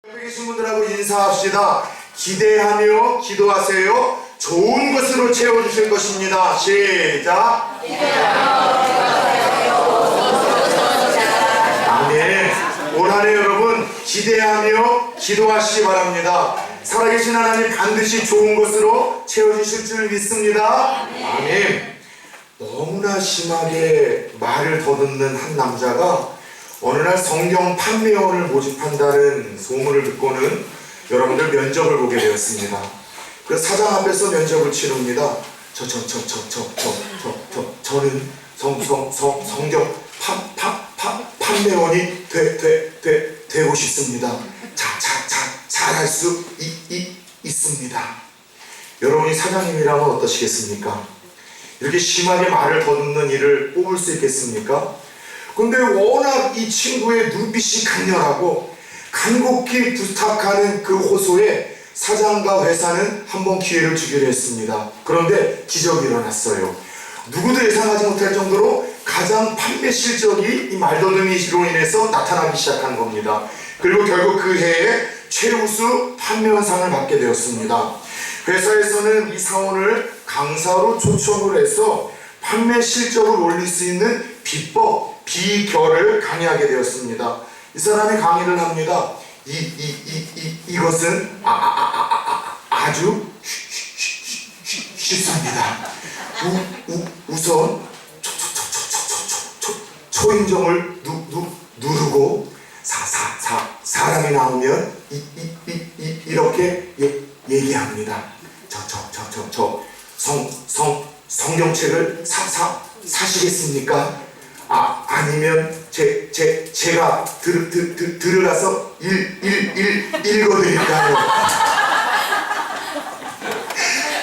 옆에 계신 분들하고 인사합시다. 기대하며 기도하세요. 좋은 것으로 채워주실 것입니다. 시작. 아멘. 올 한해 여러분 기대하며 기도하시기 바랍니다. 살아계신 하나님 반드시 좋은 것으로 채워주실 줄 믿습니다. 아멘. 너무나 심하게 말을 더듬는 한 남자가 어느 날 성경 판매원을 모집한다는 소문을 듣고는 여러분들 면접을 보게 되었습니다. 그 사장 앞에서 면접을 치릅니다. 저는 성경 판매원이 되고 싶습니다. 잘할 수 있습니다. 여러분이 사장님이라면 어떠시겠습니까? 이렇게 심하게 말을 더듬는 일을 뽑을 수 있겠습니까? 근데 워낙 이 친구의 눈빛이 강렬하고 간곡히 부탁하는 그 호소에 사장과 회사는 한번 기회를 주기로 했습니다. 그런데 기적이 일어났어요. 누구도 예상하지 못할 정도로 가장 판매 실적이 이 말더듬이로 인해서 나타나기 시작한 겁니다. 그리고 결국 그 해에 최우수 판매원상을 받게 되었습니다. 회사에서는 이 사원을 강사로 초청을 해서 판매 실적을 올릴 수 있는 비법, 비결을 강의하게 되었습니다. 이 사람이 강의를 합니다. 이것은 아주 쉽습니다. 우선 초인종을 누르고 사람이 나오면 이렇게 얘기합니다. 성경책을 사시겠습니까? 아니면 제가 들어가서 읽어드릴까요?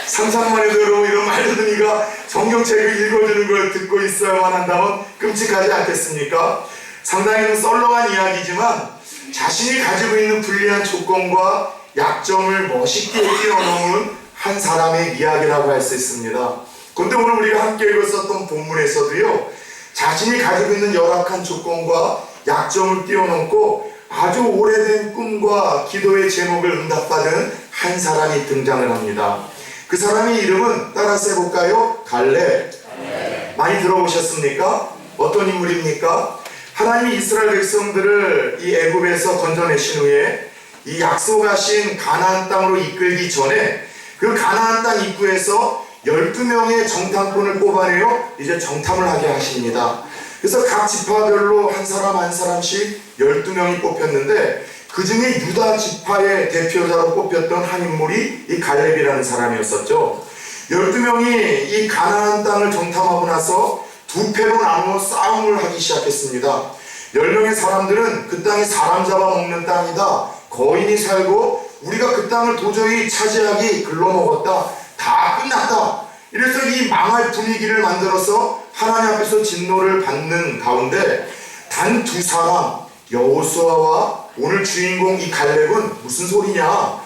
상상만 해도 이런 말더듬이가 성경책을 읽어주는 걸 듣고 있어야만 한다면 끔찍하지 않겠습니까? 상당히 썰렁한 이야기지만 자신이 가지고 있는 불리한 조건과 약점을 멋있게 뛰어넘은 한 사람의 이야기라고 할 수 있습니다. 그런데 오늘 우리가 함께 읽었었던 본문에서도요, 자신이 가지고 있는 열악한 조건과 약점을 뛰어넘고 아주 오래된 꿈과 기도의 제목을 응답받은 한 사람이 등장을 합니다. 그 사람의 이름은 따라서 해볼까요? 갈렙. 많이 들어보셨습니까? 어떤 인물입니까? 하나님이 이스라엘 백성들을 이 애굽에서 건져내신 후에 이 약속하신 가나안 땅으로 이끌기 전에 그 가나안 땅 입구에서 12명의 정탐꾼을 뽑아내어 이제 정탐을 하게 하십니다. 그래서 각 지파별로 한 사람 한 사람씩 12명이 뽑혔는데 그 중에 유다 지파의 대표자로 뽑혔던 한 인물이 이 갈렙이라는 사람이었었죠. 12명이 이 가나안 땅을 정탐하고 나서 두 패로 나누어 싸움을 하기 시작했습니다. 10명의 사람들은 그 땅이 사람 잡아먹는 땅이다, 거인이 살고 우리가 그 땅을 도저히 차지하기 글러먹었다, 다 끝났다, 이래서 이 망할 분위기를 만들어서 하나님 앞에서 진노를 받는 가운데 단 두 사람, 여호수아와 오늘 주인공 이 갈렙은 무슨 소리냐,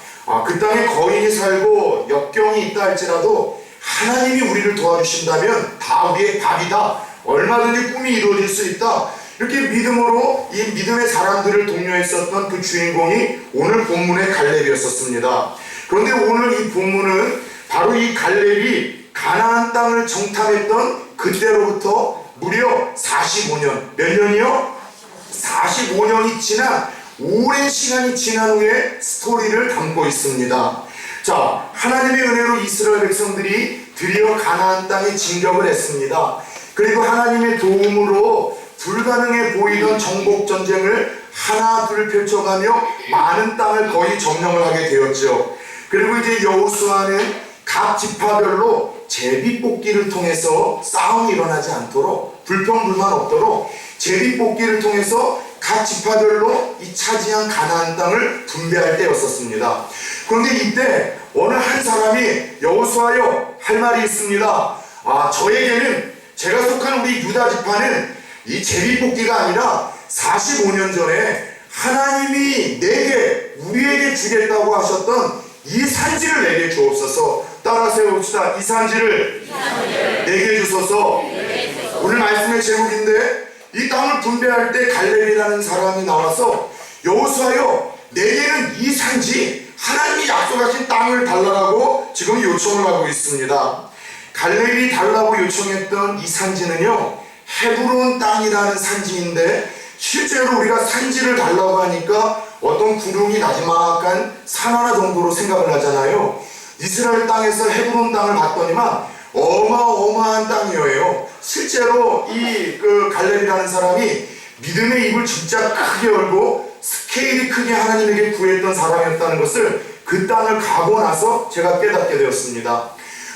그 땅에 거인이 살고 역경이 있다 할지라도 하나님이 우리를 도와주신다면 다 우리의 답이다, 얼마든지 꿈이 이루어질 수 있다, 이렇게 믿음으로 이 믿음의 사람들을 독려했었던 그 주인공이 오늘 본문의 갈렙이었었습니다. 그런데 오늘 이 본문은 바로 이 갈렙이 가나안 땅을 정탐했던 그때로부터 무려 45년, 몇 년이요? 45년이 지난 오랜 시간이 지난 후에 스토리를 담고 있습니다. 자, 하나님의 은혜로 이스라엘 백성들이 드디어 가나안 땅에 진격을 했습니다. 그리고 하나님의 도움으로 불가능해 보이던 정복 전쟁을 하나 둘 펼쳐가며 많은 땅을 거의 점령을 하게 되었죠. 그리고 이제 여호수아는 각 지파별로 제비뽑기를 통해서 싸움이 일어나지 않도록, 불평불만 없도록 제비뽑기를 통해서 각 지파별로 이 차지한 가나안 땅을 분배할 때였었습니다. 그런데 이때 어느 한 사람이 여호수아여, 할 말이 있습니다. 저에게는, 제가 속한 우리 유다 지파는 이 제비뽑기가 아니라 45년 전에 하나님이 우리에게 주겠다고 하셨던 이 산지를 내게 주옵소서. 따라서 해봅시다. 이 산지를 내게 주소서. 오늘 말씀의 제목인데, 이 땅을 분배할 때 갈렙이라는 사람이 나와서 여호수아여, 내게는 이 산지 하나님이 약속하신 땅을 달라고 지금 요청을 하고 있습니다. 갈렙이 달라고 요청했던 이 산지는요, 헤브론 땅이라는 산지인데, 실제로 우리가 산지를 달라고 하니까 어떤 구름이 나지막한 산 하나 정도로 생각을 하잖아요. 이스라엘 땅에서 헤브론 땅을 봤더니만 어마어마한 땅이에요. 실제로 이 갈렙이라는 사람이 믿음의 입을 진짜 크게 열고 스케일이 크게 하나님에게 구했던 사람이었다는 것을 그 땅을 가고 나서 제가 깨닫게 되었습니다.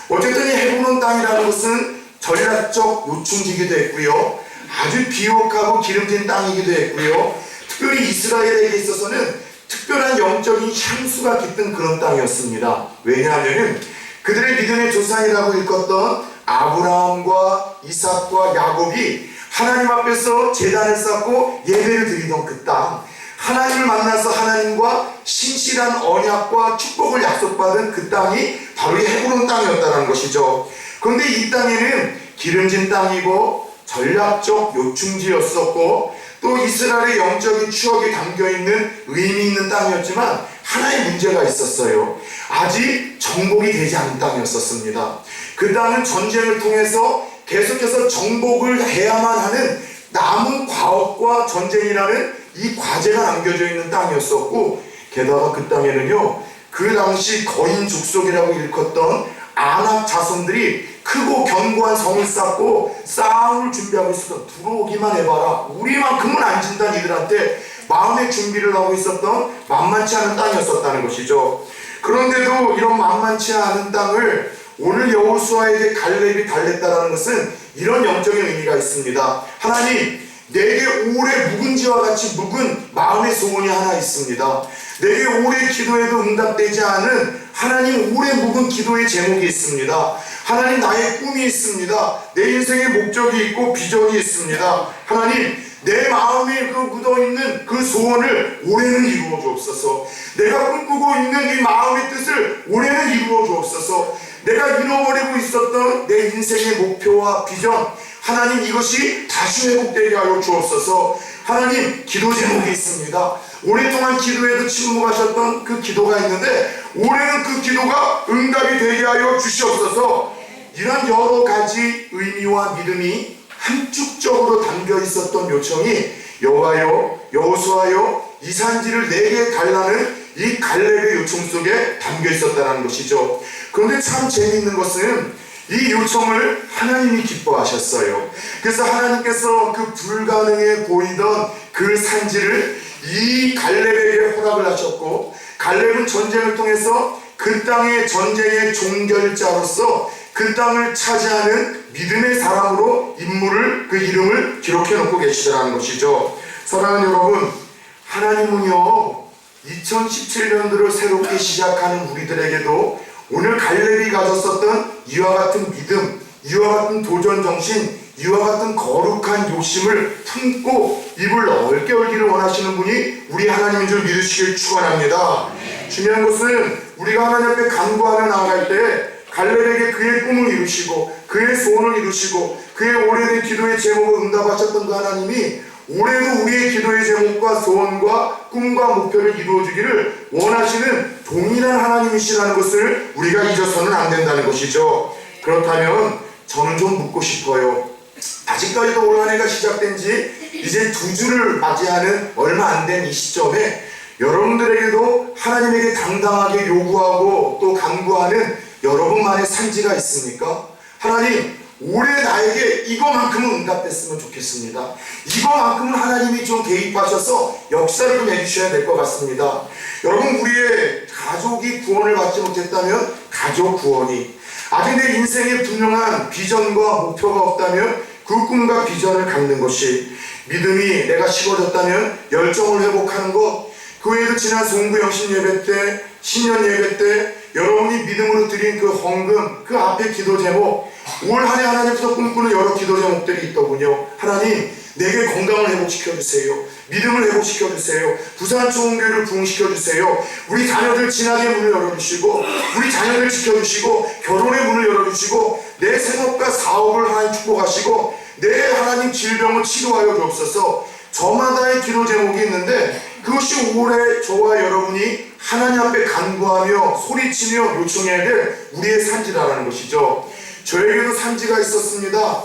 어쨌든 이 헤브론 땅이라는 것은 전략적 요충지기도 했고요, 아주 비옥하고 기름진 땅이기도 했고요, 특별히 이스라엘에게 있어서는 특별한 영적인 향수가 깃든 그런 땅이었습니다. 왜냐하면 그들의 믿음의 조상이라고 일컫던 아브라함과 이삭과 야곱이 하나님 앞에서 제단을 쌓고 예배를 드리던 그 땅, 하나님을 만나서 하나님과 신실한 언약과 축복을 약속받은 그 땅이 바로 이 헤브론 땅이었다는 것이죠. 그런데 이 땅에는 기름진 땅이고 전략적 요충지였었고, 또 이스라엘의 영적인 추억이 담겨있는 의미 있는 땅이었지만 하나의 문제가 있었어요. 아직 정복이 되지 않은 땅이었었습니다. 그 땅은 전쟁을 통해서 계속해서 정복을 해야만 하는 남은 과업과 전쟁이라는 이 과제가 남겨져 있는 땅이었었고, 게다가 그 땅에는요, 그 당시 거인 족속이라고 일컫던 아낙 자손들이 크고 견고한 성을 쌓고 싸움을 준비하고 있었던, 들어오기만 해봐라, 우리만큼은 안 진다 이들한테 마음의 준비를 하고 있었던 만만치 않은 땅이었었다는 것이죠. 그런데도 이런 만만치 않은 땅을 오늘 여호수아에게 갈렙이 달랬다라는 것은 이런 영적인 의미가 있습니다. 하나님, 내게 오래 묵은지와 같이 묵은 마음의 소원이 하나 있습니다. 내게 오래 기도해도 응답되지 않은 하나님 오래 묵은 기도의 제목이 있습니다. 하나님, 나의 꿈이 있습니다. 내 인생의 목적이 있고 비전이 있습니다. 하나님, 내 마음에 묻어있는 그 소원을 올해는 이루어 주옵소서. 내가 꿈꾸고 있는 이 마음의 뜻을 올해는 이루어 주옵소서. 내가 잃어버리고 있었던 내 인생의 목표와 비전, 하나님, 이것이 다시 회복되게 하여 주옵소서. 하나님, 기도 제목이 있습니다. 오랫동안 기도해도 침묵하셨던 그 기도가 있는데 올해는 그 기도가 응답이 되게 하여 주시옵소서. 이런 여러 가지 의미와 믿음이 함축적으로 담겨 있었던 요청이 여호와여, 여호수아여, 이 산지를 내게 달라는 이 갈렙의 요청 속에 담겨 있었다는 것이죠. 그런데 참 재미있는 것은 이 요청을 하나님이 기뻐하셨어요. 그래서 하나님께서 그 불가능해 보이던 그 산지를 이 갈렙에게 허락을 하셨고, 갈렙은 전쟁을 통해서 그 땅의 전쟁의 종결자로서 그 땅을 차지하는 믿음의 사람으로 그 이름을 기록해 놓고 계시더라는 것이죠. 사랑하는 여러분, 하나님은요, 2017년도를 새롭게 시작하는 우리들에게도 오늘 갈렙이 가졌었던 이와 같은 믿음, 이와 같은 도전 정신, 이와 같은 거룩한 욕심을 품고 입을 넓게 열기를 원하시는 분이 우리 하나님인 줄 믿으시길 축원합니다. 중요한 것은 우리가 하나님 앞에 간구하며 나아갈 때 갈렙에게 그의 꿈을 이루시고 그의 소원을 이루시고 그의 오래된 기도의 제목을 응답하셨던 그 하나님이 올해도 우리의 기도의 제목과 소원과 꿈과 목표를 이루어주기를 원하시는 동일한 하나님이시라는 것을 우리가 잊어서는 안 된다는 것이죠. 그렇다면 저는 좀 묻고 싶어요. 아직까지도 올 한 해가 시작된 지 이제 2주를 맞이하는 얼마 안 된 이 시점에 여러분들에게도 하나님에게 당당하게 요구하고 또 간구하는 여러분만의 산지가 있습니까? 하나님, 올해 나에게 이거만큼은 응답됐으면 좋겠습니다. 이거만큼은 하나님이 좀 개입하셔서 역사를 좀 해주셔야 될 것 같습니다. 여러분, 우리의 가족이 구원을 받지 못했다면 가족 구원이, 아직 내 인생에 분명한 비전과 목표가 없다면 그 꿈과 비전을 갖는 것이, 믿음이 내가 식어졌다면 열정을 회복하는 것, 그 외에도 지난 송구 영신 예배 때, 신년 예배 때 여러분이 믿음으로 드린 그 헌금, 그 앞에 기도 제목, 올 한 해 하나님께서 꿈꾸는 여러 기도 제목들이 있더군요. 하나님, 내게 건강을 회복시켜주세요. 믿음을 회복시켜주세요. 부산 좋은교회를 부흥시켜주세요. 우리 자녀들 진학의 문을 열어주시고, 우리 자녀들 지켜주시고, 결혼의 문을 열어주시고, 내 생업과 사업을 하나님 축복하시고, 내 하나님 질병을 치료하여 주옵소서. 저마다의 기도 제목이 있는데 그것이 올해 저와 여러분이 하나님 앞에 간구하며 소리치며 요청해야 될 우리의 산지라는 것이죠. 저에게도 산지가 있었습니다.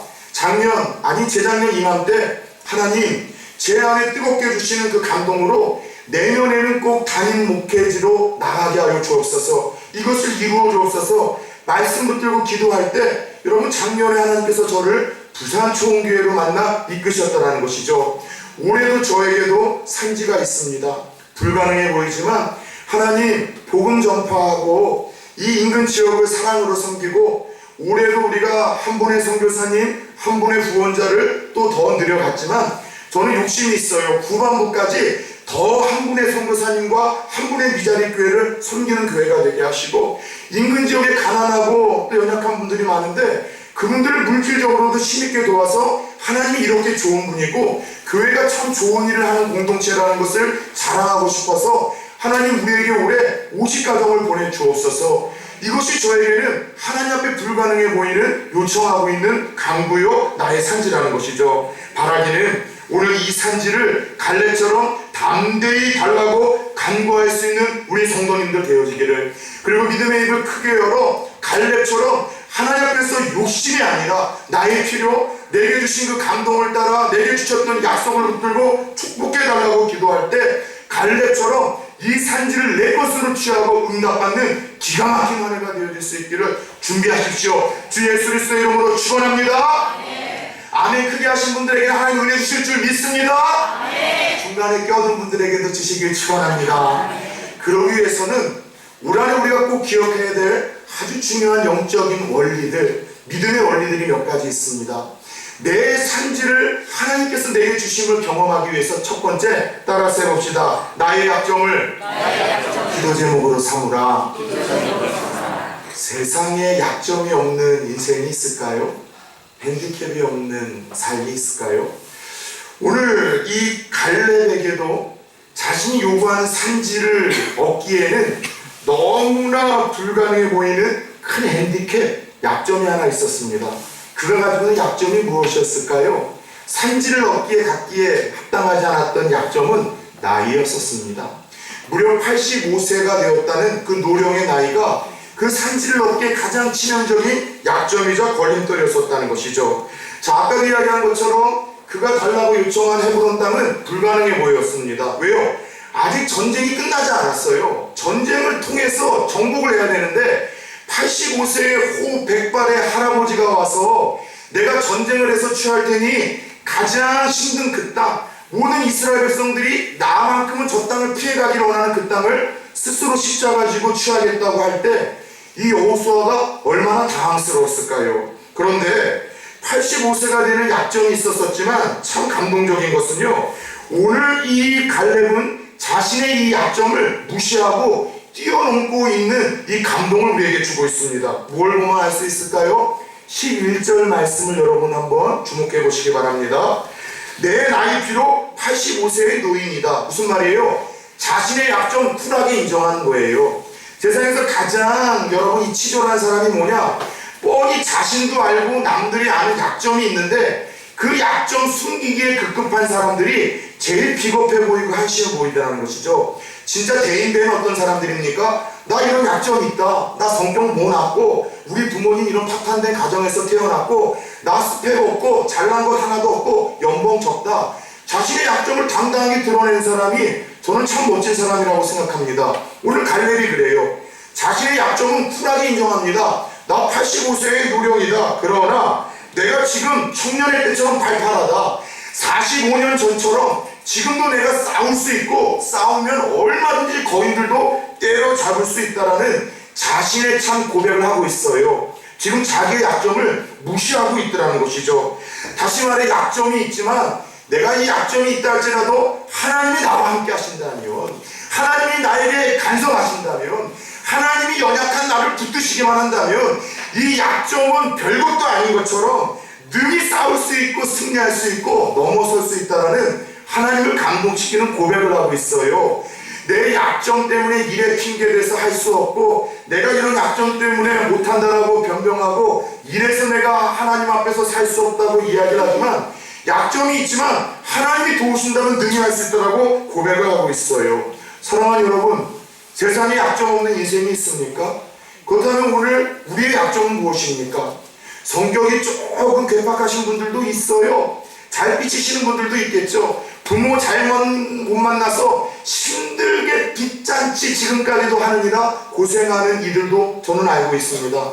재작년 이맘때 하나님 제 안에 뜨겁게 주시는 그 감동으로 내년에는 꼭 담임 목회지로 나가게 하여 주옵소서. 이것을 이루어 주옵소서. 말씀 붙들고 기도할 때 여러분 작년에 하나님께서 저를 부산 초원교회로 만나 이끄셨다는 것이죠. 올해도 저에게도 산지가 있습니다. 불가능해 보이지만 하나님 복음 전파하고 이 인근 지역을 사랑으로 섬기고 올해도 우리가 한 분의 선교사님, 한 분의 후원자를 또 더 늘려갔지만 저는 욕심이 있어요. 후반부까지 더 한 분의 선교사님과 한 분의 미자립 교회를 섬기는 교회가 되게 하시고 인근 지역에 가난하고 또 연약한 분들이 많은데 그분들을 물질적으로도 힘있게 도와서 하나님이 이렇게 좋은 분이고 교회가 참 좋은 일을 하는 공동체라는 것을 자랑하고 싶어서 하나님 우리에게 올해 50가정을 보내주옵소서. 이것이 저에게는 하나님 앞에 불가능해 보이는 요청하고 있는 간구요 나의 산지라는 것이죠. 바라기는 오늘 이 산지를 갈렙처럼 담대히 달라고 간구할 수 있는 우리 성도님들 되어지기를, 그리고 믿음의 입을 크게 열어 갈렙처럼 하나님 앞에서 욕심이 아니라 나의 필요, 내게 주신 그 감동을 따라 내게 주셨던 약속을 붙들고 축복해달라고 기도할 때 갈렙처럼 이 산지를 내 것으로 취하고 응답받는 기가 막힌 한 해가 되어질 수 있기를 준비하십시오. 주 예수 그리스도의 이름으로 축원합니다. 아멘. 크게 하신 분들에게 하나님 은혜 주실 줄 믿습니다. 중간에 껴든 분들에게도 주시길 축원합니다. 그러기 위해서는 올 한해 우리가 꼭 기억해야 될 아주 중요한 영적인 원리들, 믿음의 원리들이 몇 가지 있습니다. 내 산지를 하나님께서 내게 주심을 경험하기 위해서 첫 번째, 따라서 해봅시다. 나의 약점을 기도 제목으로 삼으라. 세상에 약점이 없는 인생이 있을까요? 핸디캡이 없는 삶이 있을까요? 오늘 이 갈렙에게도 자신이 요구하는 산지를 얻기에는 너무나 불가능해 보이는 큰 핸디캡, 약점이 하나 있었습니다. 그가 가지고 있는 약점이 무엇이었을까요? 산지를 갖기에 합당하지 않았던 약점은 나이였었습니다. 무려 85세가 되었다는 그 노령의 나이가 그 산지를 얻기에 가장 치명적인 약점이자 걸림돌이었었다는 것이죠. 자, 아까 이야기한 것처럼 그가 달라고 요청한 헤브론 땅은 불가능해 보였습니다. 왜요? 아직 전쟁이 끝나지 않았어요. 전쟁을 통해서 정복을 해야 되는데 85세의 호 백발의 할아버지가 와서 내가 전쟁을 해서 취할 테니 가장 힘든 그 땅, 모든 이스라엘 백성들이 나만큼은 저 땅을 피해가기를 원하는 그 땅을 스스로 십자가 지고 취하겠다고 할 때 이 여호수아가 얼마나 당황스러웠을까요? 그런데 85세가 되는 약점이 있었지만 참 감동적인 것은요, 오늘 이 갈렙은 자신의 이 약점을 무시하고 뛰어넘고 있는 이 감동을 우리에게 주고 있습니다. 뭘 보면 알 수 있을까요? 11절 말씀을 여러분 한번 주목해 보시기 바랍니다. 내 나이 비록 85세의 노인이다. 무슨 말이에요? 자신의 약점 쿨하게 인정하는 거예요. 세상에서 가장 여러분이 치졸한 사람이 뭐냐? 뻔히 자신도 알고 남들이 아는 약점이 있는데 그 약점 숨기기에 급급한 사람들이 제일 비겁해 보이고 한심해 보인다는 것이죠. 진짜 대인배는 어떤 사람들입니까? 나 이런 약점이 있다. 나 성격 모났고 우리 부모님 이런 파탄된 가정에서 태어났고 나 스펙 없고 잘난 것 하나도 없고 연봉 적다. 자신의 약점을 당당하게 드러낸 사람이 저는 참 멋진 사람이라고 생각합니다. 오늘 갈렙이 그래요. 자신의 약점은 쿨하게 인정합니다. 나 85세의 노령이다. 그러나 내가 지금 청년의 때처럼 발팔하다. 45년 전처럼 지금도 내가 싸울 수 있고 싸우면 얼마든지 거인들도 때려잡을 수 있다라는 자신의 참 고백을 하고 있어요. 지금 자기의 약점을 무시하고 있더라는 것이죠. 다시 말해 약점이 있지만 내가 이 약점이 있다 할지라도 하나님이 나와 함께 하신다면, 하나님이 나에게 간섭하신다면, 하나님이 연약한 나를 붙드시기만 한다면 이 약점은 별것도 아닌 것처럼 능히 싸울 수 있고 승리할 수 있고 넘어설 수 있다라는 하나님을 감동시키는 고백을 하고 있어요. 내 약점 때문에 일에 핑계대서 할 수 없고 내가 이런 약점 때문에 못한다라고 변명하고 이래서 내가 하나님 앞에서 살 수 없다고 이야기를 하지만 약점이 있지만 하나님이 도우신다면 능히 할 수 있다라고 고백을 하고 있어요. 사랑하는 여러분, 세상에 약점 없는 인생이 있습니까? 그렇다면 오늘 우리의 약점은 무엇입니까? 성격이 조금 괴팍하신 분들도 있어요. 잘 삐치시는 분들도 있겠죠. 부모 잘못 못 만나서 힘들게 빚잔치 지금까지도 하느니라 고생하는 이들도 저는 알고 있습니다.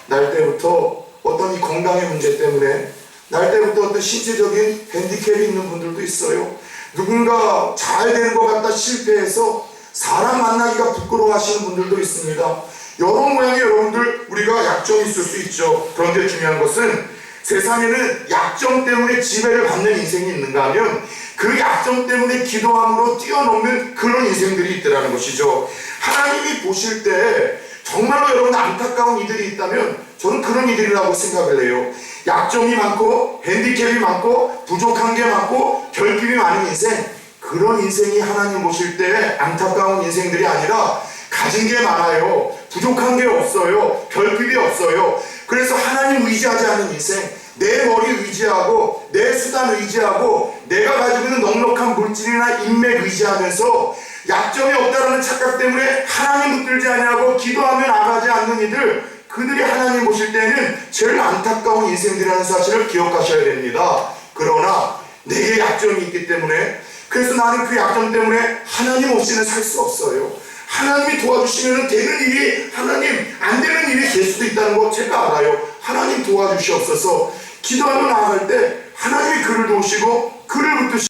날 때부터 어떤 이 건강의 문제 때문에, 날 때부터 어떤 신체적인 핸디캡이 있는 분들도 있어요. 누군가 잘 되는 것 같다 실패해서 사람 만나기가 부끄러워하시는 분들도 있습니다. 여러 모양의 여러분들, 우리가 약점이 있을 수 있죠. 그런데 중요한 것은 세상에는 약점 때문에 지배를 받는 인생이 있는가 하면 그 약점 때문에 기도함으로 뛰어넘는 그런 인생들이 있더라는 것이죠. 하나님이 보실 때 정말로 여러분 안타까운 이들이 있다면 저는 그런 이들이라고 생각을 해요. 약점이 많고 핸디캡이 많고 부족한 게 많고 결핍이 많은 인생, 그런 인생이 하나님 보실 때 안타까운 인생들이 아니라 가진 게 많아요. 부족한 게 없어요. 결핍이 없어요. 그래서 하나님 의지하지 않은 인생, 내 머리 의지하고 내 수단 의지하고 내가 가지고 있는 넉넉한 물질이나 인맥 의지하면서 약점이 없다라는 착각 때문에 하나님 붙들지 아니하고 기도하며 나가지 않는 이들, 그들이 하나님 보실 때는 제일 안타까운 인생들이라는 사실을 기억하셔야 됩니다. 그러나 내게 약점이 있기 때문에, 그래서 나는 그 약점 때문에 하나님 없이는 살 수 없어요. 하나님이 도와주시면 되는 일이, 하나님 안 되는 일이 될 수도 있다는 거 제가 알아요. 하나님 도와주시옵소서. 기도하며 나아갈 때 하나님이 그를 도우시고 그를 붙드시고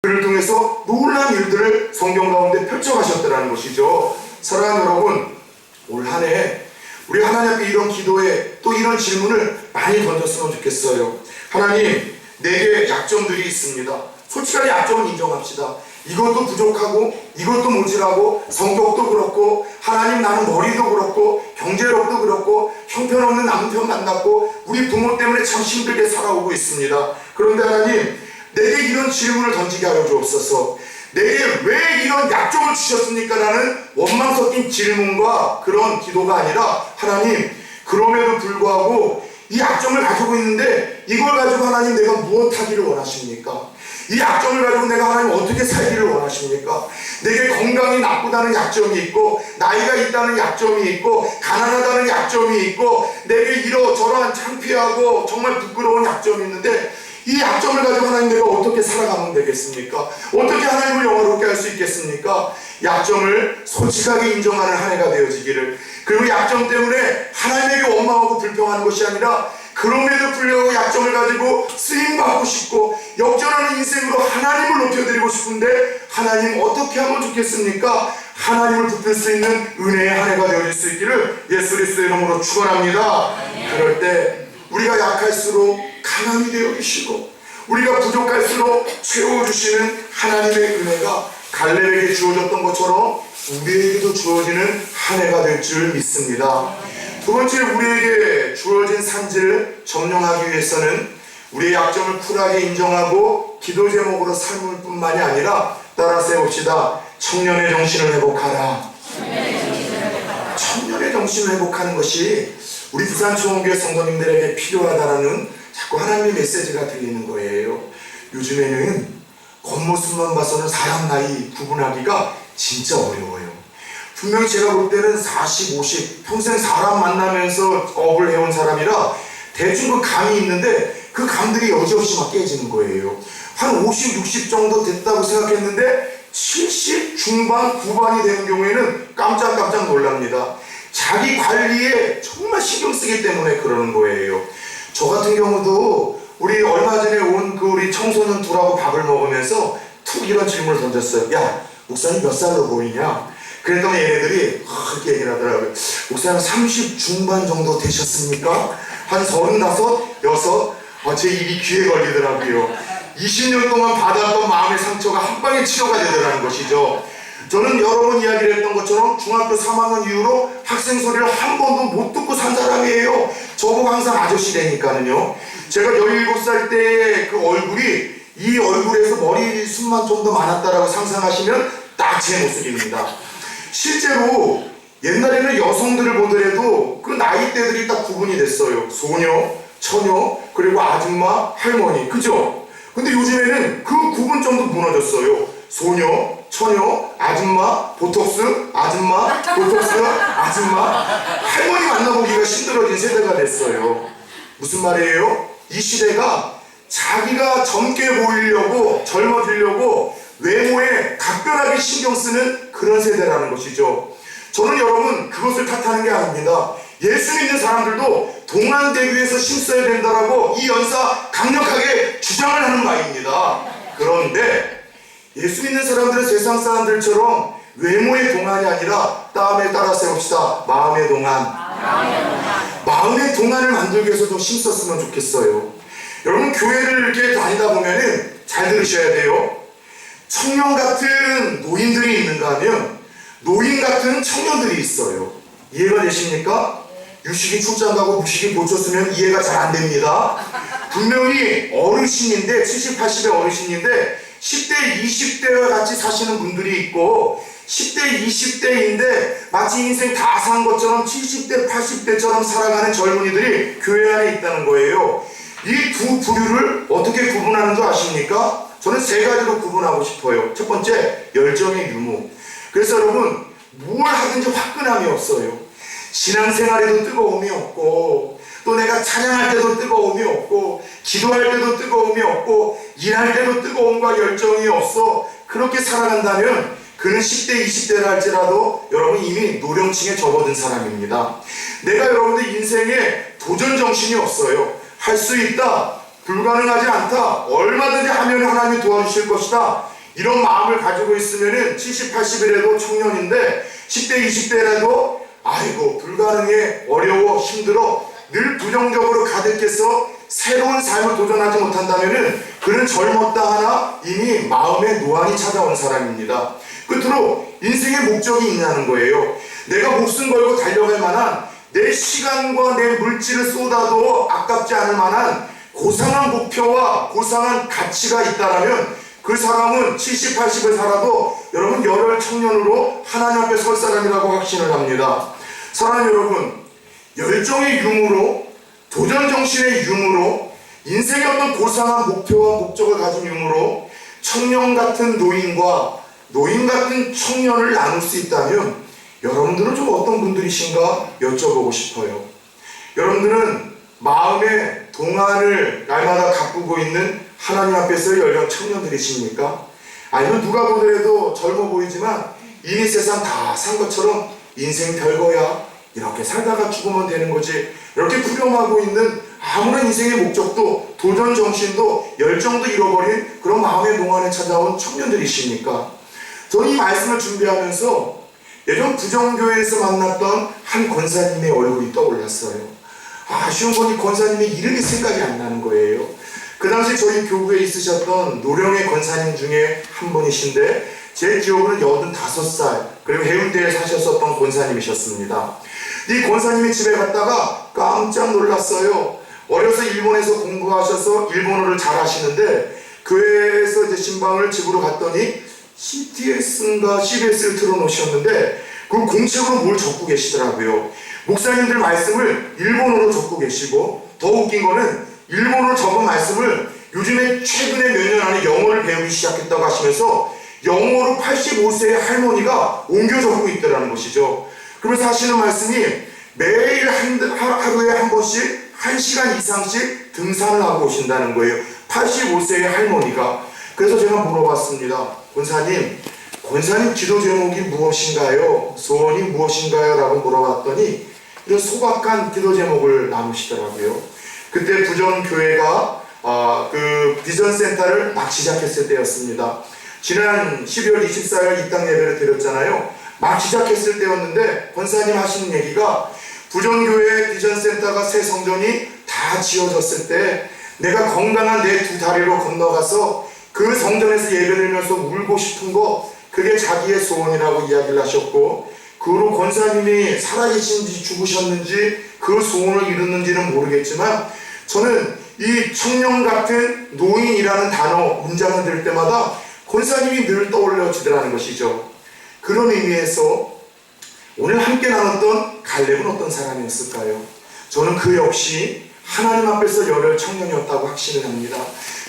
그를 통해서 놀라운 일들을 성경 가운데 펼쳐가셨다는 것이죠. 사랑하는 여러분, 올 한 해 우리 하나님 앞에 이런 기도에 또 이런 질문을 많이 던졌으면 좋겠어요. 하나님, 내게 약점들이 있습니다. 솔직하게 약점은 인정합시다. 이것도 부족하고 이것도 모질하고 성격도 그렇고, 하나님 나는 머리도 그렇고 경제력도 그렇고 형편없는 남편 만났고 우리 부모 때문에 참 힘들게 살아오고 있습니다. 그런데 하나님, 내게 이런 질문을 던지게 하여 주옵소서. 내게 왜 이런 약점을 주셨습니까? 라는 원망 섞인 질문과 그런 기도가 아니라, 하나님, 그럼에도 불구하고 이 약점을 가지고 있는데 이걸 가지고 하나님 내가 무엇 하기를 원하십니까? 이 약점을 가지고 내가 하나님 어떻게 살기를 원하십니까? 내게 건강이 나쁘다는 약점이 있고, 나이가 있다는 약점이 있고, 가난하다는 약점이 있고, 내게 이러저러한 창피하고 정말 부끄러운 약점이 있는데, 이 약점을 가지고 하나님 내가 어떻게 살아가면 되겠습니까? 어떻게 하나님을 영화롭게 할 수 있겠습니까? 약점을 솔직하게 인정하는 한 해가 되어지기를, 그리고 약점 때문에 하나님에게 원망하고 불평하는 것이 아니라 그럼에도 불구하고 약점을 가지고 쓰임받고 싶고 역전하는 인생으로 하나님을 높여드리고 싶은데, 하나님 어떻게 하면 좋겠습니까? 하나님을 붙들 수 있는 은혜의 한 해가 되어질 수 있기를 예수 그리스도의 이름으로 축원합니다. 그럴 때 우리가 약할수록 강함이 되어 계시고, 우리가 부족할수록 채워주시는 하나님의 은혜가 갈렙에게 주어졌던 것처럼 우리에게도 주어지는 한 해가 될 줄 믿습니다. 두 번째, 우리에게 주어진 산지를 점령하기 위해서는 우리의 약점을 쿨하게 인정하고 기도 제목으로 삼을 뿐만이 아니라, 따라서 해봅시다. 청년의 정신을 회복하라. 청년의 정신을 회복하는 것이 우리 부산초원교회 성도님들에게 필요하다라는 자꾸 하나님의 메시지가 들리는 거예요. 요즘에는 겉모습만 봐서는 사람 나이 구분하기가 진짜 어려워요. 분명히 제가 볼 때는 40, 50 평생 사람 만나면서 업을 해온 사람이라 대충 그 감이 있는데 그 감들이 여지없이 막 깨지는 거예요. 한 50, 60 정도 됐다고 생각했는데 70 중반, 후반이 되는 경우에는 깜짝깜짝 놀랍니다. 자기 관리에 정말 신경 쓰기 때문에 그러는 거예요. 저 같은 경우도 우리 얼마 전에 온 그 우리 청소년 둘하고 밥을 먹으면서 툭 이런 질문을 던졌어요. 야, 목사님 몇 살로 보이냐? 그랬더니 얘네들이 그렇게 얘기를 하더라고요. 목사님 30 중반 정도 되셨습니까? 한 35, 6? 제 입이 귀에 걸리더라고요. 20년 동안 받았던 마음의 상처가 한 방에 치료가 되더라는 것이죠. 저는 여러 번 이야기를 했던 것처럼 중학교 3학년 이후로 학생 소리를 한 번도 못 듣고 산 사람이에요. 저보고 항상 아저씨 되니까는요. 제가 17살 때의 그 얼굴이 이 얼굴에서 머리숱만 좀 더 많았다라고 상상하시면 딱 제 모습입니다. 실제로 옛날에는 여성들을 보더라도 그 나이대들이 딱 구분이 됐어요. 소녀, 처녀, 그리고 아줌마, 할머니, 그죠? 근데 요즘에는 그 구분점도 무너졌어요. 소녀, 처녀, 아줌마, 보톡스, 아줌마, 보톡스, 아줌마, 할머니 만나보기가 힘들어진 세대가 됐어요. 무슨 말이에요? 이 시대가 자기가 젊게 보이려고, 젊어지려고 외모에 각별하게 신경 쓰는 그런 세대라는 것이죠. 저는 여러분 그것을 탓하는 게 아닙니다. 예수 믿는 사람들도 동안대교에서 힘써야 된다라고 이 연사 강력하게 주장을 하는 바입니다. 그런데 예수 믿는 사람들은 세상 사람들처럼 외모의 동안이 아니라 다음에 따라 세웁시다. 마음의 동안. 마음의 동안을 만들기 위해서 좀 힘썼으면 좋겠어요. 여러분 교회를 이렇게 다니다 보면은 잘 들으셔야 돼요. 청년 같은 노인들이 있는가 하면 노인 같은 청년들이 있어요. 이해가 되십니까? 유식이 출장 가고 무식이 고쳤으면 이해가 잘 안 됩니다. 분명히 어르신인데 70, 80의 어르신인데 10대, 20대와 같이 사시는 분들이 있고 10대, 20대인데 마치 인생 다 산 것처럼 70대, 80대처럼 살아가는 젊은이들이 교회 안에 있다는 거예요. 이 두 부류를 어떻게 구분하는 줄 아십니까? 저는 세 가지로 구분하고 싶어요. 첫 번째, 열정의 유무. 그래서 여러분 뭘 하든지 화끈함이 없어요. 신앙생활에도 뜨거움이 없고 또 내가 찬양할 때도 뜨거움이 없고 기도할 때도 뜨거움이 없고 일할 때도 뜨거움과 열정이 없어. 그렇게 살아간다면 그는 10대, 20대라 할지라도 여러분 이미 노령층에 접어든 사람입니다. 내가 여러분들 인생에 도전정신이 없어요. 할 수 있다, 불가능하지 않다, 얼마든지 하면 하나님이 도와주실 것이다, 이런 마음을 가지고 있으면은 70, 80이라도 청년인데 10대, 20대라도 아이고 불가능해, 어려워, 힘들어, 늘 부정적으로 가득해서 새로운 삶을 도전하지 못한다면은 그는 젊었다 하나 이미 마음의 노안이 찾아온 사람입니다. 끝으로 인생의 목적이 있냐는 거예요. 내가 목숨 걸고 달려갈 만한, 내 시간과 내 물질을 쏟아도 아깝지 않을 만한 고상한 목표와 고상한 가치가 있다라면 그 사람은 70, 80을 살아도 여러분 열혈 청년으로 하나님 앞에 설 사람이라고 확신을 합니다. 사랑하는 여러분, 열정의 유무로, 도전정신의 유무로, 인생의 어떤 고상한 목표와 목적을 가진 유무로 청년 같은 노인과 노인 같은 청년을 나눌 수 있다면 여러분들은 좀 어떤 분들이신가 여쭤보고 싶어요. 여러분들은 마음의 동안을 날마다 가꾸고 있는 하나님 앞에서의 열정 청년들이십니까? 아니면 누가 보더라도 젊어 보이지만 이미 세상 다 산 것처럼 인생 별거야, 이렇게 살다가 죽으면 되는 거지, 이렇게 불평하고 있는 아무런 인생의 목적도 도전정신도 열정도 잃어버린 그런 마음의 동안에 찾아온 청년들이십니까? 저는 이 말씀을 준비하면서 예전 부정교회에서 만났던 한 권사님의 얼굴이 떠올랐어요. 아쉬운 건 이 권사님의 이름이 생각이 안 나는 거예요. 그 당시 저희 교구에 있으셨던 노령의 권사님 중에 한 분이신데 제 기억으로는 85살, 그리고 해운대에 사셨었던 권사님이셨습니다. 이 권사님이 집에 갔다가 깜짝 놀랐어요. 어려서 일본에서 공부하셔서 일본어를 잘 하시는데 교회에서 이제 신방을 집으로 갔더니 CTS인가 CBS를 틀어놓으셨는데 그 공책으로 뭘 적고 계시더라고요. 목사님들 말씀을 일본어로 적고 계시고, 더 웃긴 거는 일본어로 적은 말씀을 요즘에 최근에 몇 년 안에 영어를 배우기 시작했다고 하시면서 영어로 85세의 할머니가 옮겨 적고 있다는 것이죠. 그러면서 하시는 말씀이 매일 하루에 한 번씩 1시간 이상씩 등산을 하고 오신다는 거예요. 85세의 할머니가. 그래서 제가 물어봤습니다. 권사님 기도 제목이 무엇인가요? 소원이 무엇인가요? 라고 물어봤더니 이런 소박한 기도 제목을 나누시더라고요. 그때 부전교회가 그 비전센터를 막 시작했을 때였습니다. 지난 12월 24일 입당 예배를 드렸잖아요. 막 시작했을 때였는데 권사님 하시는 얘기가 부전교회 비전센터가 새 성전이 다 지어졌을 때 내가 건강한 내 두 다리로 건너가서 그 성전에서 예배드리면서 울고 싶은 거, 그게 자기의 소원이라고 이야기를 하셨고, 그 후로 권사님이 살아계신지 죽으셨는지 그 소원을 이뤘는지는 모르겠지만 저는 이 청년 같은 노인이라는 단어, 문장을 들을 때마다 권사님이 늘 떠올려지더라는 것이죠. 그런 의미에서 오늘 함께 나눴던 갈렙은 어떤 사람이었을까요? 저는 그 역시 하나님 앞에서 열혈 청년이었다고 확신을 합니다.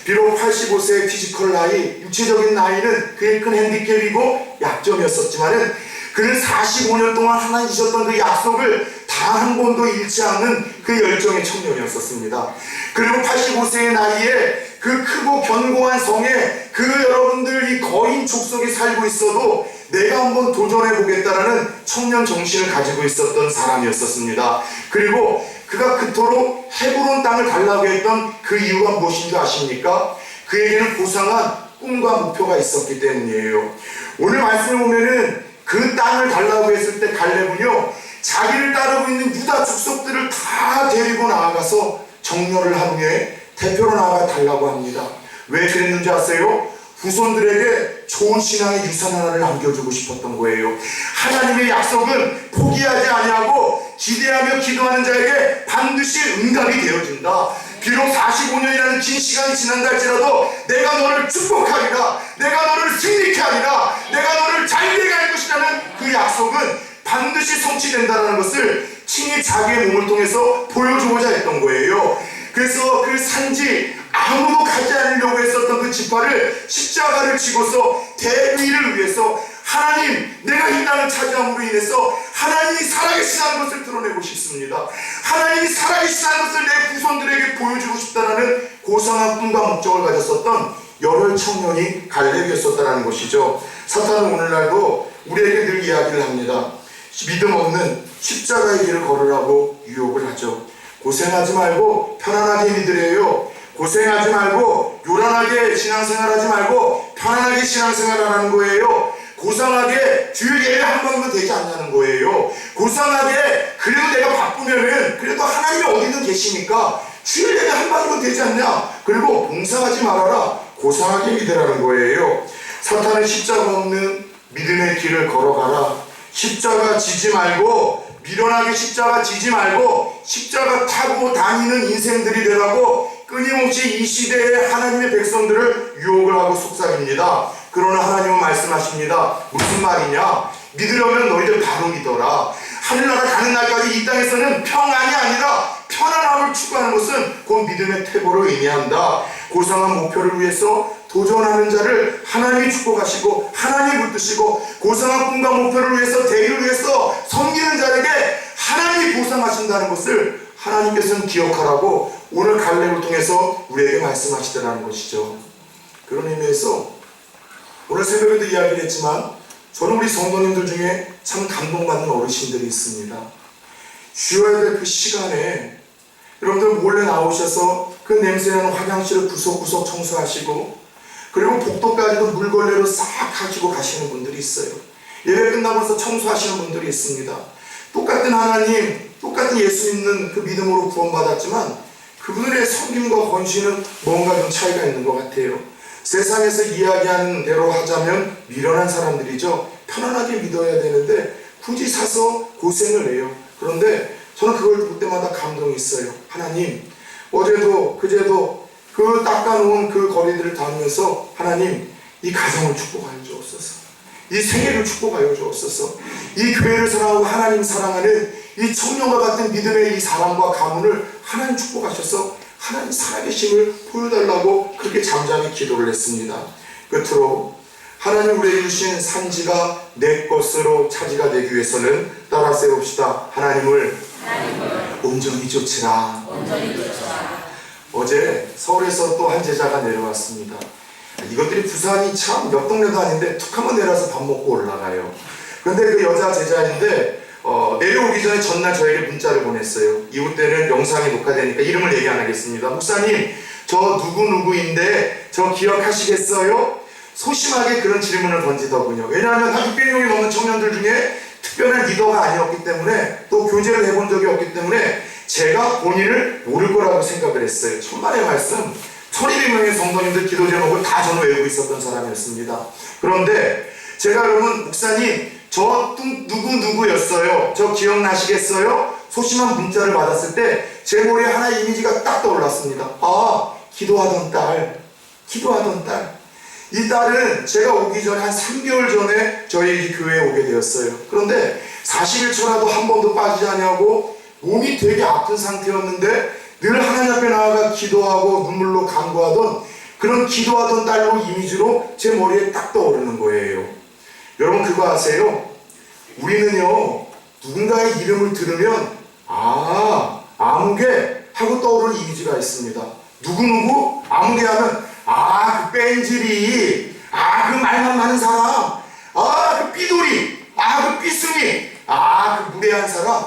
비록 85세의 피지컬 나이, 육체적인 나이는 그의 큰 핸디캡이고 약점이었었지만은 그는 45년 동안 하나님 주셨던 그 약속을 단 한 번도 잃지 않는 그 열정의 청년이었었습니다. 그리고 85세의 나이에 그 크고 견고한 성에 그 여러분들 이 거인 족속이 살고 있어도 내가 한번 도전해 보겠다라는 청년 정신을 가지고 있었던 사람이었었습니다. 그리고 그가 그토록 헤브론 땅을 달라고 했던 그 이유가 무엇인지 아십니까? 그에게는 고상한 꿈과 목표가 있었기 때문이에요. 오늘 말씀을 보면은 그 땅을 달라고 했을 때 갈렙은요, 자기를 따르고 있는 유다 족속들을 다 데리고 나아가서 정렬을 한 후에 대표로 나아가 달라고 합니다. 왜 그랬는지 아세요? 후손들에게 좋은 신앙의 유산 하나를 남겨주고 싶었던 거예요. 하나님의 약속은 포기하지 아니하고 기대하며 기도하는 자에게 반드시 응답이 되어진다. 비록 45년이라는 긴 시간이 지난다 할지라도 내가 너를 축복하리라, 내가 너를 승리케 하리라, 내가 너를 잘되게 할 것이라는 그 약속은 반드시 성취된다는 것을 친히 자기의 몸을 통해서 보여주고자 했던 거예요. 그래서 그 산지 아무도 가지 않으려고 했었던 그 지파를 십자가를 지고서 대의를 위해서 하나님, 내가 이 땅을 차지함으로 인해서 하나님이 살아계시다는 것을 드러내고 싶습니다. 하나님이 살아계시다는 것을 내 후손들에게 보여주고 싶다는 고상한 꿈과 목적을 가졌었던 열혈 청년이 갈렙이었었다는 것이죠. 사탄은 오늘날도 우리에게 늘 이야기를 합니다. 믿음 없는 십자가의 길을 걸으라고 유혹을 하죠. 고생하지 말고 편안하게 믿으래요. 고생하지 말고 요란하게 신앙생활하지 말고 편안하게 신앙생활하라는 거예요. 고상하게 주일 예배 한 번도 되지 않냐는 거예요. 고상하게 그래도 내가 바쁘면은 그래도 하나님이 어디든 계시니까 주일 예배 한 번도 되지 않냐. 그리고 봉사하지 말아라. 고상하게 믿으라는 거예요. 사탄은 십자가 없는 믿음의 길을 걸어가라. 십자가 지지 말고 미련하게 십자가 지지 말고 십자가 타고 다니는 인생들이 되라고 끊임없이 이 시대의 하나님의 백성들을 유혹을 하고 속삭입니다. 그러나 하나님은 말씀하십니다. 무슨 말이냐? 믿으려면 너희들 바로 믿어라. 하늘나라 가는 날까지 이 땅에서는 평안이 아니라 편안함을 추구하는 것은 곧 믿음의 태보를 의미한다. 고상한 목표를 위해서 도전하는 자를 하나님이 축복하시고 하나님이 붙드시고 고상한 꿈과 목표를 위해서 대의를 위해서 섬기는 자에게 하나님이 보상하신다는 것을 하나님께서는 기억하라고 오늘 갈렙을 통해서 우리에게 말씀하시더라는 것이죠. 그런 의미에서 오늘 새벽에도 이야기를 했지만 저는 우리 성도님들 중에 참 감동받는 어르신들이 있습니다. 쉬어야 될 그 시간에 여러분들 몰래 나오셔서 그 냄새나는 화장실을 구석구석 청소하시고 그리고 복도까지도 물걸레로 싹 하시고 가시는 분들이 있어요. 예배 끝나고 나서 청소하시는 분들이 있습니다. 똑같은 하나님, 똑같은 예수 믿는 그 믿음으로 구원받았지만 그분들의 섬김과 헌신은 뭔가 좀 차이가 있는 것 같아요. 세상에서 이야기하는 대로 하자면 미련한 사람들이죠. 편안하게 믿어야 되는데 굳이 사서 고생을 해요. 그런데 저는 그걸 볼 때마다 감동이 있어요. 하나님, 어제도 그제도 그 닦아놓은 그 거리들을 다니면서 하나님, 이 가정을 축복하여 주옵소서. 이 생애를 축복하여 주옵소서. 이 교회를 사랑하고 하나님 사랑하는 이 청년과 같은 믿음의 이 사랑과 가문을 하나님 축복하셔서 하나님 살아계심을 보여달라고 그렇게 잠잠히 기도를 했습니다. 끝으로 하나님 우리에게 주신 산지가 내 것으로 차지가 되기 위해서는 따라 세웁시다. 하나님을 온전히 쫓으라. 어제 서울에서 또 한 제자가 내려왔습니다. 이것들이 부산이 참 옆 동네도 아닌데 툭 한번 내려와서 밥 먹고 올라가요. 그런데 그 여자 제자인데 내려오기 전에 전날 저에게 문자를 보냈어요. 이후 때는 영상이 녹화되니까 이름을 얘기 안 하겠습니다. 목사님, 저 누구누구인데 저 기억하시겠어요? 소심하게 그런 질문을 던지더군요. 왜냐하면 한 600명이 넘는 청년들 중에 특별한 리더가 아니었기 때문에 또 교제를 해본 적이 없기 때문에 제가 본인을 모를 거라고 생각을 했어요. 천만의 말씀, 1200명의 성도님들 기도 제목을 다 저는 외우고 있었던 사람이었습니다. 그런데 제가 여러분, 목사님 저 누구였어요? 저 기억나시겠어요? 소심한 문자를 받았을 때 제 머리에 하나의 이미지가 딱 떠올랐습니다. 아, 기도하던 딸. 이 딸은 제가 오기 전에 한 3개월 전에 저희 교회에 오게 되었어요. 그런데 40일초라도 한 번도 빠지지 않냐고 몸이 되게 아픈 상태였는데 늘 하나님 앞에 나아가 기도하고 눈물로 간구하던 그런 기도하던 딸로 이미지로 제 머리에 딱 떠오르는 거예요. 여러분 그거 아세요? 우리는요 누군가의 이름을 들으면 아무개 하고 떠오르는 이미지가 있습니다. 누구누구 아무개 하면 그 뺀질이, 그 말만 많은 사람, 그 삐돌이, 그 삐순이, 그 무례한 사람,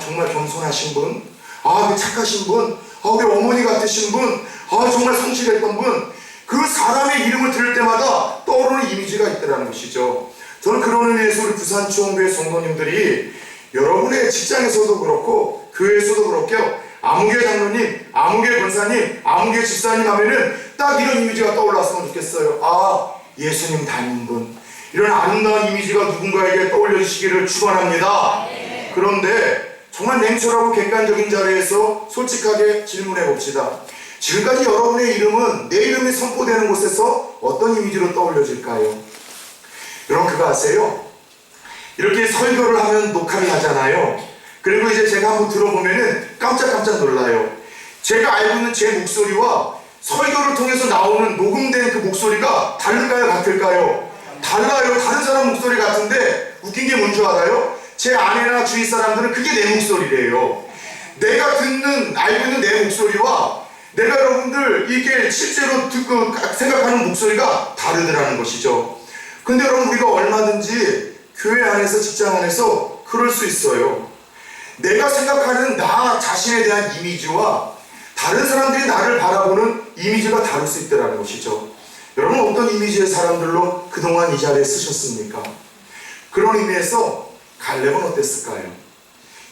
정말 겸손하신 분, 그 착하신 분, 우리 어머니 같으신 분, 정말 성실했던 분, 그 사람의 이름을 들을 때마다 떠오르는 이미지가 있더라는 것이죠. 저는 그런 의미에서 우리 부산추원교회 성도님들이 여러분의 직장에서도 그렇고 교회에서도 그렇게요, 아무개 장로님, 아무개 권사님, 아무개 집사님 하면은 딱 이런 이미지가 떠올랐으면 좋겠어요. 예수님 닮은 분, 이런 아름다운 이미지가 누군가에게 떠올려주시기를 축원합니다. 그런데 정말 냉철하고 객관적인 자리에서 솔직하게 질문해 봅시다. 지금까지 여러분의 이름은 내 이름이 선포되는 곳에서 어떤 이미지로 떠올려질까요? 여러분 그거 아세요? 이렇게 설교를 하면 녹화를 하잖아요. 그리고 이제 제가 한번 들어보면은 깜짝깜짝 놀라요. 제가 알고 있는 제 목소리와 설교를 통해서 나오는 녹음된 그 목소리가 다를까요? 같을까요? 달라요. 다른 사람 목소리 같은데 웃긴 게 뭔 줄 알아요? 제 아내나 주위 사람들은 그게 내 목소리래요. 내가 알고 있는 내 목소리와 내가 여러분들 이게 실제로 듣고 생각하는 목소리가 다르더라는 것이죠. 근데 여러분 우리가 얼마든지 교회 안에서 직장 안에서 그럴 수 있어요. 내가 생각하는 나 자신에 대한 이미지와 다른 사람들이 나를 바라보는 이미지가 다를 수 있다는 것이죠. 여러분 어떤 이미지의 사람들로 그동안 이 자리에 쓰셨습니까? 그런 의미에서 갈렙은 어땠을까요?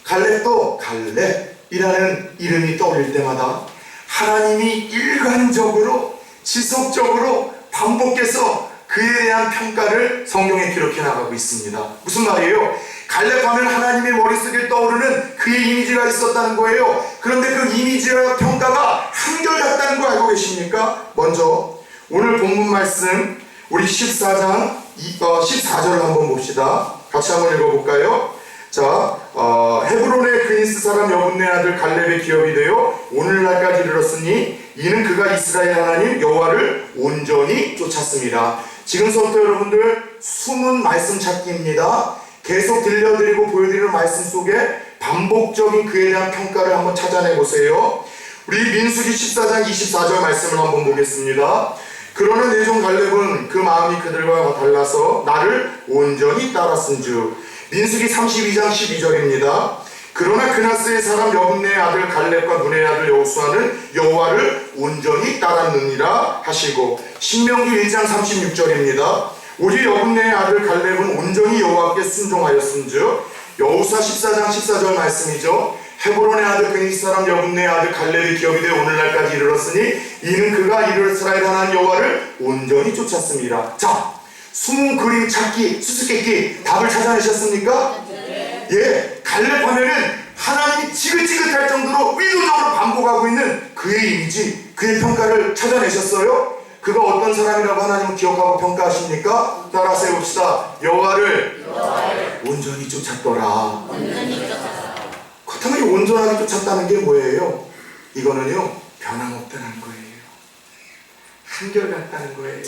갈렙도 갈렙이라는 이름이 떠올릴 때마다 하나님이 일관적으로 지속적으로 반복해서 그에 대한 평가를 성경에 기록해 나가고 있습니다. 무슨 말이에요? 갈렙하면 하나님의 머릿속에 떠오르는 그의 이미지가 있었다는 거예요. 그런데 그 이미지와 평가가 한결같다는 거 알고 계십니까? 먼저 오늘 본문 말씀 우리 14장 14절을 한번 봅시다. 같이 한번 읽어볼까요? 자, 헤브론의 그니스 사람 여분네 아들 갈렙의 기업이 되어 오늘날까지 이르렀으니 이는 그가 이스라엘 하나님 여호와를 온전히 쫓았습니다. 지금서부터 여러분들 숨은 말씀 찾기입니다. 계속 들려드리고 보여드리는 말씀 속에 반복적인 그에 대한 평가를 한번 찾아내보세요. 우리 민수기 14장 24절 말씀을 한번 보겠습니다. 그러나 내 종 갈렙은 그 마음이 그들과 달라서 나를 온전히 따랐은즉. 민수기 32장 12절입니다. 그러나 그나스의 사람 여분네의 아들 갈렙과 눈의 아들 여호수아는 여호와를 온전히 따랐느니라 하시고, 신명기 1장 36절입니다. 오직 여분네의 아들 갈렙은 온전히 여호와께 순종하였은즉. 여호수아 14장 14절 말씀이죠. 헤브론의 아들 그니스 사람 여분네의 아들 갈렙의 기업이 되어 오늘날까지 이르렀으니 이는 그가 이스라엘 하나님 여호와를 온전히 쫓았습니다. 자, 숨은 그림 찾기, 수수께끼 답을 찾아내셨습니까? 예, 갈렙하면은 하나님이 지긋지긋할 정도로 의도적으로 반복하고 있는 그의 이미지, 그의 평가를 찾아내셨어요? 그가 어떤 사람이라고 하나님은 기억하고 평가하십니까? 따라서 해봅시다. 여호와를 온전히 쫓았더라. 그렇다면 이 온전하게 쫓았다는 게 뭐예요? 이거는요, 변함없다는 거예요. 한결같다는 거예요.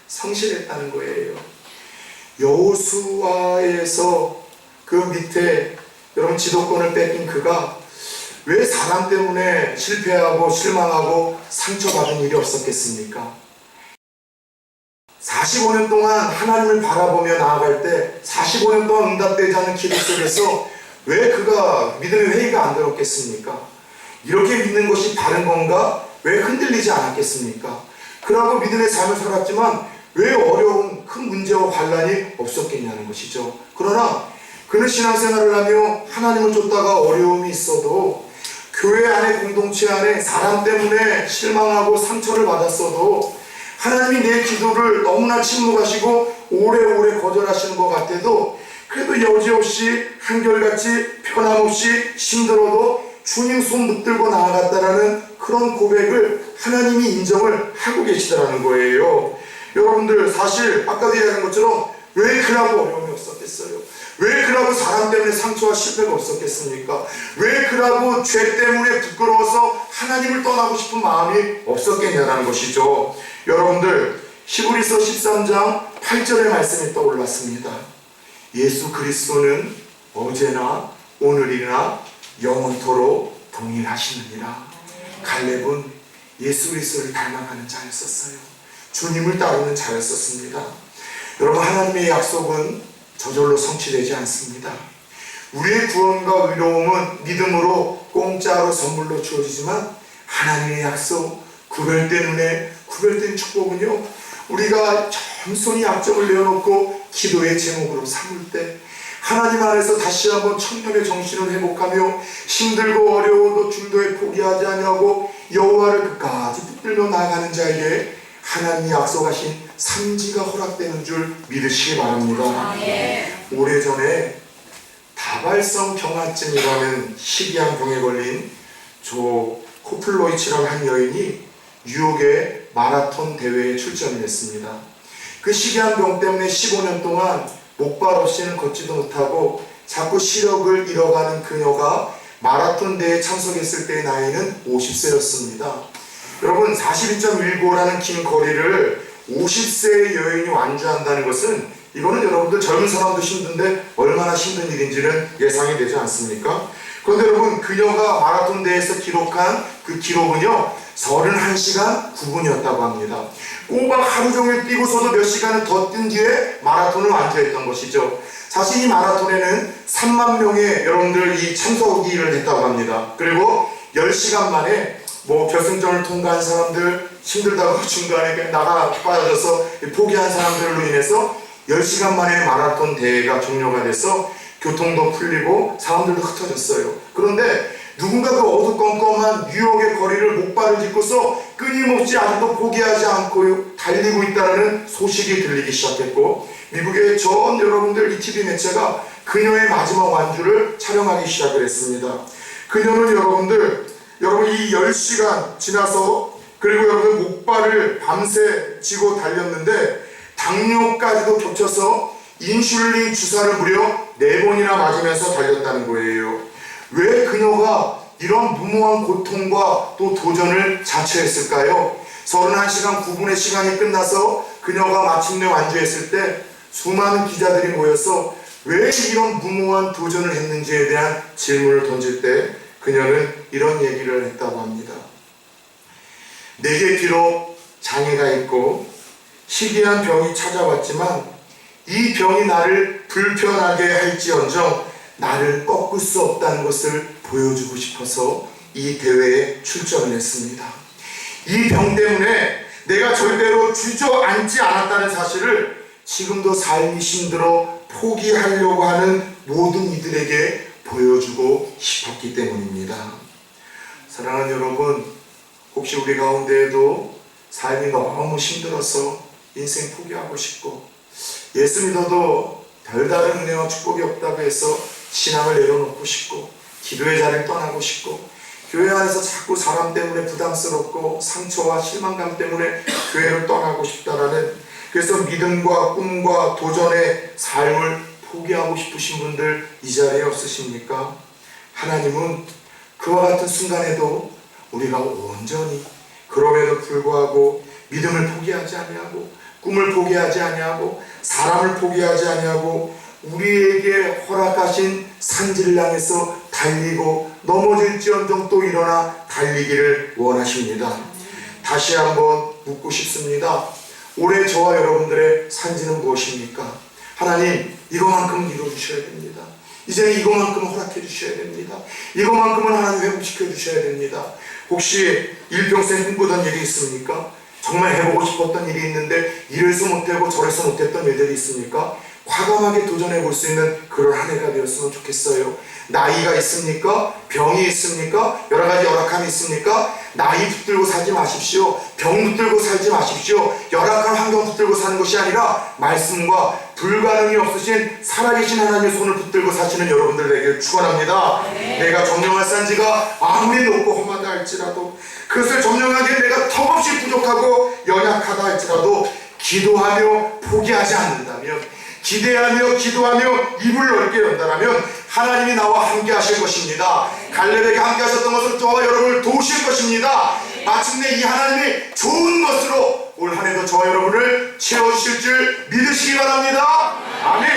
성실했다는 거예요. 여호수아에서 그 밑에 여러분 지도권을 뺏긴 그가 왜 사람 때문에 실패하고 실망하고 상처받은 일이 없었겠습니까? 45년 동안 하나님을 바라보며 나아갈 때 45년 동안 응답되지 않은 기도 속에서 왜 그가 믿음의 회의가 안 들었겠습니까? 이렇게 믿는 것이 바른 건가? 왜 흔들리지 않았겠습니까? 그러고 믿음의 삶을 살았지만 왜 어려운 큰 문제와 환난이 없었겠냐는 것이죠. 그러나 그는 신앙생활을 하며 하나님을 쫓다가 어려움이 있어도 교회 안에 공동체 안에 사람 때문에 실망하고 상처를 받았어도 하나님이 내 기도를 너무나 침묵하시고 오래오래 거절하시는 것 같아도 그래도 여지없이 한결같이 변함없이 힘들어도 주님 손 붙들고 나아갔다라는 그런 고백을 하나님이 인정을 하고 계시더라는 거예요. 여러분들 사실 아까도 얘기한 것처럼 왜 그라고 어려움이 없었겠어요? 왜 그라고 사람 때문에 상처와 실패가 없었겠습니까? 왜 그라고 죄 때문에 부끄러워서 하나님을 떠나고 싶은 마음이 없었겠냐라는 것이죠. 여러분들, 히브리서 13장 8절의 말씀이 떠올랐습니다. 예수 그리스도는 어제나 오늘이나 영원토록 동일하시느니라. 갈렙은 예수 그리스도를 닮아가는 자였었어요. 주님을 따르는 자였었습니다. 여러분, 하나님의 약속은 저절로 성취되지 않습니다. 우리의 구원과 의로움은 믿음으로 공짜로 선물로 주어지지만 하나님의 약속, 구별된 은혜, 구별된 축복은요, 우리가 겸손히 약점을 내어놓고 기도의 제목으로 삼을 때 하나님 안에서 다시 한번 청년의 정신을 회복하며 힘들고 어려워도 중도에 포기하지 아니하고 여호와를 끝까지 붙들며 나아가는 자에게 하나님이 약속하신 산지가 허락되는 줄 믿으시기 바랍니다. 오래전에 다발성 경화증이라는 희귀한 병에 걸린 조 코플로이치라는 한 여인이 뉴욕의 마라톤 대회에 출전을 했습니다. 그 희귀한 병 때문에 15년 동안 목발 없이는 걷지도 못하고 자꾸 시력을 잃어가는 그녀가 마라톤 대회에 참석했을 때의 나이는 50세였습니다. 여러분, 42.195라는 긴 거리를 50세의 여인이 완주한다는 것은, 이거는 여러분들 젊은 사람도 힘든데 얼마나 힘든 일인지는 예상이 되지 않습니까? 그런데 여러분, 그녀가 마라톤 대회에서 기록한 그 기록은요 31시간 9분이었다고 합니다. 꼬박 하루 종일 뛰고서도 몇 시간을 더 뛴 뒤에 마라톤을 완주했던 것이죠. 사실 이 마라톤에는 3만 명의 여러분들 이 참석을 했다고 합니다. 그리고 10시간 만에 결승전을 통과한 사람들, 힘들다고 중간에 나가 빠져서 포기한 사람들로 인해서 10시간 만에 마라톤 대회가 종료가 돼서 교통도 풀리고 사람들도 흩어졌어요. 그런데 누군가 그 어두컴컴한 뉴욕의 거리를 목발을 짚고서 끊임없이 아직도 포기하지 않고 달리고 있다는 소식이 들리기 시작했고, 미국의 전 여러분들 이 TV 매체가 그녀의 마지막 완주를 촬영하기 시작을 했습니다. 그녀는 여러분 이 10시간 지나서, 그리고 여러분 목발을 밤새 쥐고 달렸는데 당뇨까지도 겹쳐서 인슐린 주사를 무려 4번이나 맞으면서 달렸다는 거예요. 왜 그녀가 이런 무모한 고통과 또 도전을 자처했을까요? 31시간 9분의 시간이 끝나서 그녀가 마침내 완주했을 때 수많은 기자들이 모여서 왜 이런 무모한 도전을 했는지에 대한 질문을 던질 때 그녀는 이런 얘기를 했다고 합니다. 내게 비록 장애가 있고 희귀한 병이 찾아왔지만 이 병이 나를 불편하게 할지언정 나를 꺾을 수 없다는 것을 보여주고 싶어서 이 대회에 출전을 했습니다. 이 병 때문에 내가 절대로 주저앉지 않았다는 사실을 지금도 삶이 힘들어 포기하려고 하는 모든 이들에게 보여주고 싶었기 때문입니다. 사랑하는 여러분, 혹시 우리 가운데에도 삶이 너무 힘들어서 인생 포기하고 싶고 예수 믿어도 별다른 은혜와 축복이 없다고 해서 신앙을 내려놓고 싶고 기도의 자리를 떠나고 싶고 교회 안에서 자꾸 사람 때문에 부담스럽고 상처와 실망감 때문에 교회를 떠나고 싶다라는, 그래서 믿음과 꿈과 도전의 삶을 포기하고 싶으신 분들 이 자리에 없으십니까? 하나님은 그와 같은 순간에도 우리가 온전히 그럼에도 불구하고 믿음을 포기하지 아니하고 꿈을 포기하지 아니하고 사람을 포기하지 아니하고 우리에게 허락하신 산지를 향해서 달리고 넘어질지언정 또 일어나 달리기를 원하십니다. 다시 한번 묻고 싶습니다. 올해 저와 여러분들의 산지는 무엇입니까? 하나님, 이거만큼은 이루어주셔야 됩니다. 이제는 이거만큼은 허락해 주셔야 됩니다. 이거만큼은 하나님 회복시켜 주셔야 됩니다. 혹시 일평생 꿈꾸던 일이 있습니까? 정말 해보고 싶었던 일이 있는데 이래서 못하고 저래서 못했던 일들이 있습니까? 과감하게 도전해 볼 수 있는 그런 한 해가 되었으면 좋겠어요. 나이가 있습니까? 병이 있습니까? 여러 가지 열악함이 있습니까? 나이 붙들고 살지 마십시오. 병 붙들고 살지 마십시오. 열악한 환경 붙들고 사는 것이 아니라 말씀과 불가능이 없으신 살아계신 하나님의 손을 붙들고 사시는 여러분들 되길 축원합니다. 내가 점령할 산지가 아무리 높고 험하다 할지라도, 그것을 점령하기에 내가 턱없이 부족하고 연약하다 할지라도 기도하며 포기하지 않는다면, 기대하며 기도하며 입을 넓게 연다라면 하나님이 나와 함께 하실 것입니다. 갈렙에게 함께 하셨던 것을 저와 여러분을 도우실 것입니다. 마침내 이 하나님이 좋은 것으로 올 한해도 저와 여러분을 채워주실 줄 믿으시기 바랍니다. 아멘.